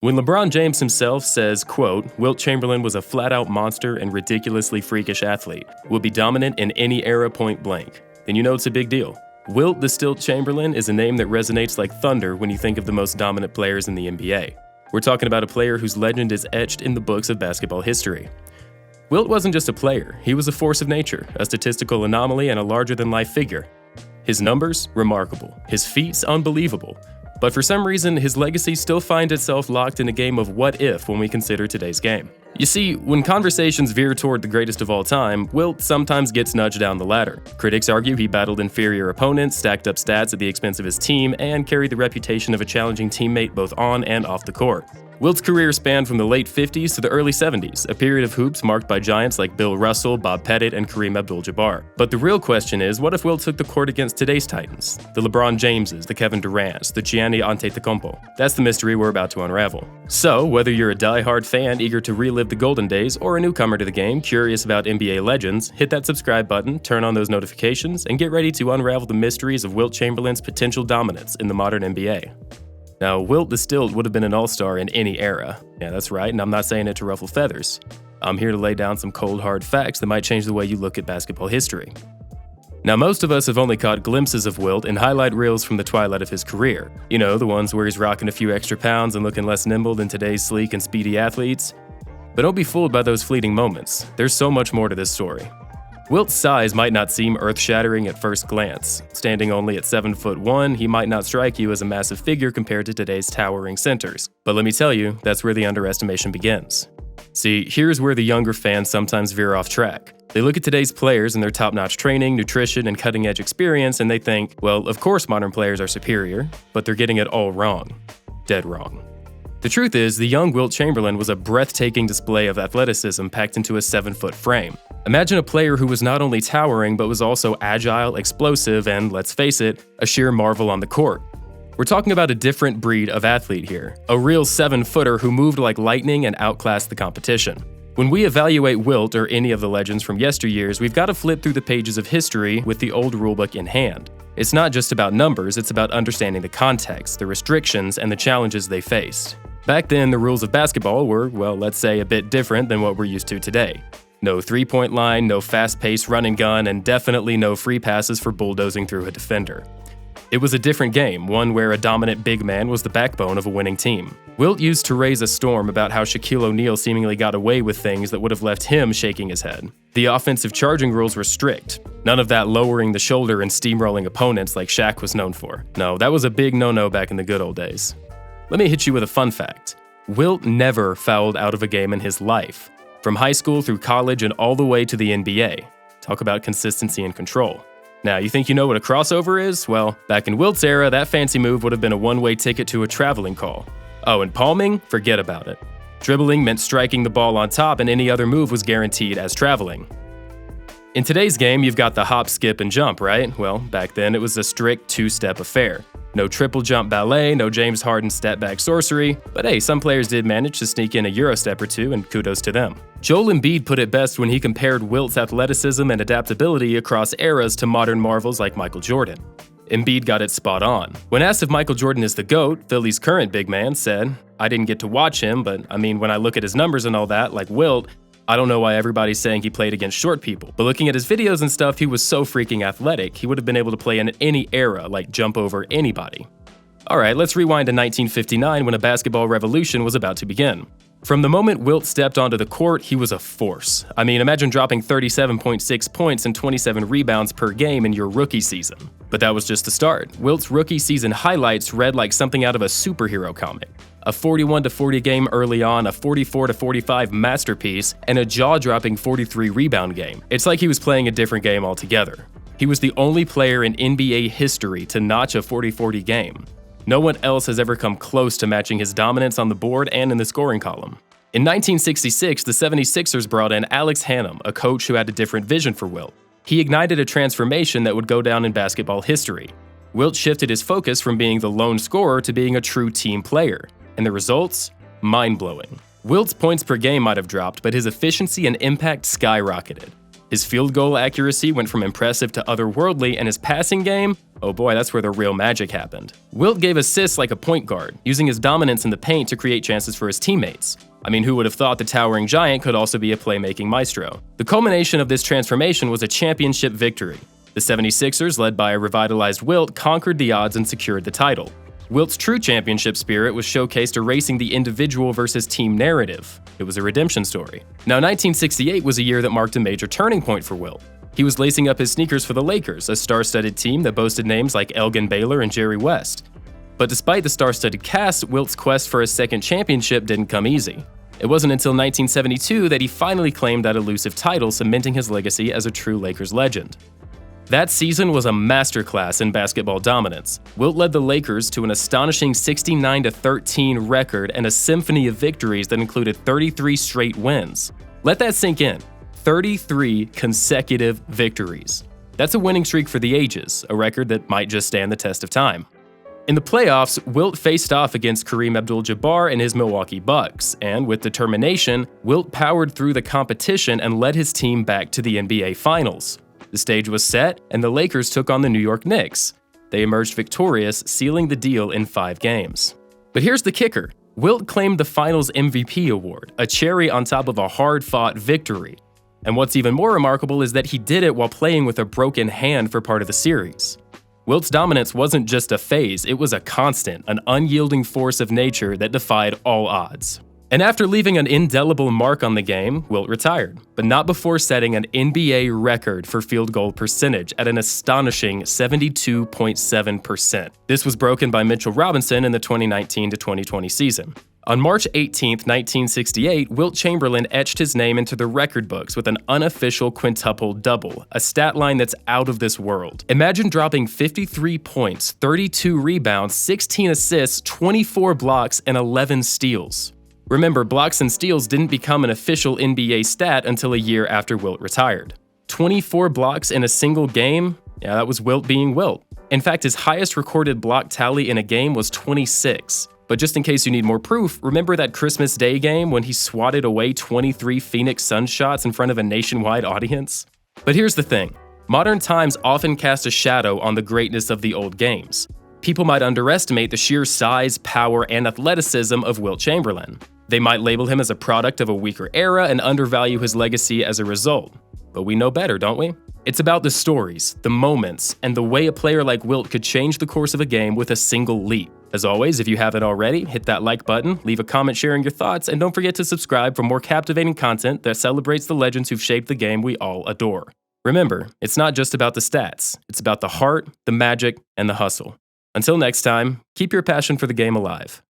When LeBron James himself says, quote, Wilt Chamberlain was a flat-out monster and ridiculously freakish athlete, will be dominant in any era point blank, then you know it's a big deal. Wilt the Stilt Chamberlain is a name that resonates like thunder when you think of the most dominant players in the NBA. We're talking about a player whose legend is etched in the books of basketball history. Wilt wasn't just a player, he was a force of nature, a statistical anomaly, and a larger-than-life figure. His numbers? Remarkable. His feats? Unbelievable. But for some reason, his legacy still finds itself locked in a game of what if when we consider today's game. You see, when conversations veer toward the greatest of all time, Wilt sometimes gets nudged down the ladder. Critics argue he battled inferior opponents, stacked up stats at the expense of his team, and carried the reputation of a challenging teammate both on and off the court. Wilt's career spanned from the late 50s to the early 70s, a period of hoops marked by giants like Bill Russell, Bob Pettit, and Kareem Abdul-Jabbar. But the real question is, what if Wilt took the court against today's Titans? The LeBron Jameses, the Kevin Durants, the Gianni Antetokounmpo. That's the mystery we're about to unravel. So, whether you're a die-hard fan eager to relive the golden days or a newcomer to the game curious about NBA legends, hit that subscribe button, turn on those notifications, and get ready to unravel the mysteries of Wilt Chamberlain's potential dominance in the modern NBA. Now, Wilt the Stilt would have been an all-star in any era. Yeah, that's right, and I'm not saying it to ruffle feathers. I'm here to lay down some cold, hard facts that might change the way you look at basketball history. Now, most of us have only caught glimpses of Wilt in highlight reels from the twilight of his career. You know, the ones where he's rocking a few extra pounds and looking less nimble than today's sleek and speedy athletes. But don't be fooled by those fleeting moments. There's so much more to this story. Wilt's size might not seem earth-shattering at first glance. Standing only at 7'1", he might not strike you as a massive figure compared to today's towering centers. But let me tell you, that's where the underestimation begins. See, here's where the younger fans sometimes veer off track. They look at today's players and their top-notch training, nutrition, and cutting-edge experience, and they think, well, of course modern players are superior, but they're getting it all wrong. Dead wrong. The truth is, the young Wilt Chamberlain was a breathtaking display of athleticism packed into a 7-foot frame. Imagine a player who was not only towering, but was also agile, explosive, and, let's face it, a sheer marvel on the court. We're talking about a different breed of athlete here, a real 7-footer who moved like lightning and outclassed the competition. When we evaluate Wilt or any of the legends from yesteryears, we've got to flip through the pages of history with the old rulebook in hand. It's not just about numbers, it's about understanding the context, the restrictions, and the challenges they faced. Back then, the rules of basketball were, well, let's say a bit different than what we're used to today. No three-point line, no fast-paced run and gun, and definitely no free passes for bulldozing through a defender. It was a different game, one where a dominant big man was the backbone of a winning team. Wilt used to raise a storm about how Shaquille O'Neal seemingly got away with things that would have left him shaking his head. The offensive charging rules were strict. None of that lowering the shoulder and steamrolling opponents like Shaq was known for. No, that was a big no-no back in the good old days. Let me hit you with a fun fact. Wilt never fouled out of a game in his life. From high school through college and all the way to the NBA. Talk about consistency and control. Now, you think you know what a crossover is? Well, back in Wilt's era, that fancy move would have been a one-way ticket to a traveling call. Oh, and palming? Forget about it. Dribbling meant striking the ball on top, and any other move was guaranteed as traveling. In today's game, you've got the hop, skip, and jump, right? Well, back then it was a strict two-step affair. No triple jump ballet, no James Harden step-back sorcery, but hey, some players did manage to sneak in a Euro step or two, and kudos to them. Joel Embiid put it best when he compared Wilt's athleticism and adaptability across eras to modern marvels like Michael Jordan. Embiid got it spot on. When asked if Michael Jordan is the GOAT, Philly's current big man said, "I didn't get to watch him, but I mean, when I look at his numbers and all that, like Wilt, I don't know why everybody's saying he played against short people, but looking at his videos and stuff, he was so freaking athletic, he would have been able to play in any era, like jump over anybody." Alright, let's rewind to 1959 when a basketball revolution was about to begin. From the moment Wilt stepped onto the court, he was a force. I mean, imagine dropping 37.6 points and 27 rebounds per game in your rookie season. But that was just the start. Wilt's rookie season highlights read like something out of a superhero comic. A 41-40 game early on, a 44-45 masterpiece, and a jaw-dropping 43 rebound game. It's like he was playing a different game altogether. He was the only player in NBA history to notch a 40-40 game. No one else has ever come close to matching his dominance on the board and in the scoring column. In 1966, the 76ers brought in Alex Hannum, a coach who had a different vision for Wilt. He ignited a transformation that would go down in basketball history. Wilt shifted his focus from being the lone scorer to being a true team player. And the results? Mind-blowing. Wilt's points per game might have dropped, but his efficiency and impact skyrocketed. His field goal accuracy went from impressive to otherworldly, and his passing game? Oh boy, that's where the real magic happened. Wilt gave assists like a point guard, using his dominance in the paint to create chances for his teammates. I mean, who would have thought the towering giant could also be a playmaking maestro? The culmination of this transformation was a championship victory. The 76ers, led by a revitalized Wilt, conquered the odds and secured the title. Wilt's true championship spirit was showcased erasing the individual versus team narrative. It was a redemption story. Now, 1968 was a year that marked a major turning point for Wilt. He was lacing up his sneakers for the Lakers, a star-studded team that boasted names like Elgin Baylor and Jerry West. But despite the star-studded cast, Wilt's quest for a second championship didn't come easy. It wasn't until 1972 that he finally claimed that elusive title, cementing his legacy as a true Lakers legend. That season was a masterclass in basketball dominance. Wilt led the Lakers to an astonishing 69-13 record and a symphony of victories that included 33 straight wins. Let that sink in. 33 consecutive victories. That's a winning streak for the ages, a record that might just stand the test of time. In the playoffs, Wilt faced off against Kareem Abdul-Jabbar and his Milwaukee Bucks, and with determination, Wilt powered through the competition and led his team back to the NBA Finals. The stage was set, and the Lakers took on the New York Knicks. They emerged victorious, sealing the deal in 5 games. But here's the kicker. Wilt claimed the Finals MVP award, a cherry on top of a hard-fought victory. And what's even more remarkable is that he did it while playing with a broken hand for part of the series. Wilt's dominance wasn't just a phase, it was a constant, an unyielding force of nature that defied all odds. And after leaving an indelible mark on the game, Wilt retired, but not before setting an NBA record for field goal percentage at an astonishing 72.7%. This was broken by Mitchell Robinson in the 2019-2020 season. On March 18, 1968, Wilt Chamberlain etched his name into the record books with an unofficial quintuple-double, a stat line that's out of this world. Imagine dropping 53 points, 32 rebounds, 16 assists, 24 blocks, and 11 steals. Remember, blocks and steals didn't become an official NBA stat until a year after Wilt retired. 24 blocks in a single game? Yeah, that was Wilt being Wilt. In fact, his highest recorded block tally in a game was 26. But just in case you need more proof, remember that Christmas Day game when he swatted away 23 Phoenix Suns shots in front of a nationwide audience? But here's the thing. Modern times often cast a shadow on the greatness of the old games. People might underestimate the sheer size, power, and athleticism of Wilt Chamberlain. They might label him as a product of a weaker era and undervalue his legacy as a result. But we know better, don't we? It's about the stories, the moments, and the way a player like Wilt could change the course of a game with a single leap. As always, if you haven't already, hit that like button, leave a comment sharing your thoughts, and don't forget to subscribe for more captivating content that celebrates the legends who've shaped the game we all adore. Remember, it's not just about the stats, it's about the heart, the magic, and the hustle. Until next time, keep your passion for the game alive.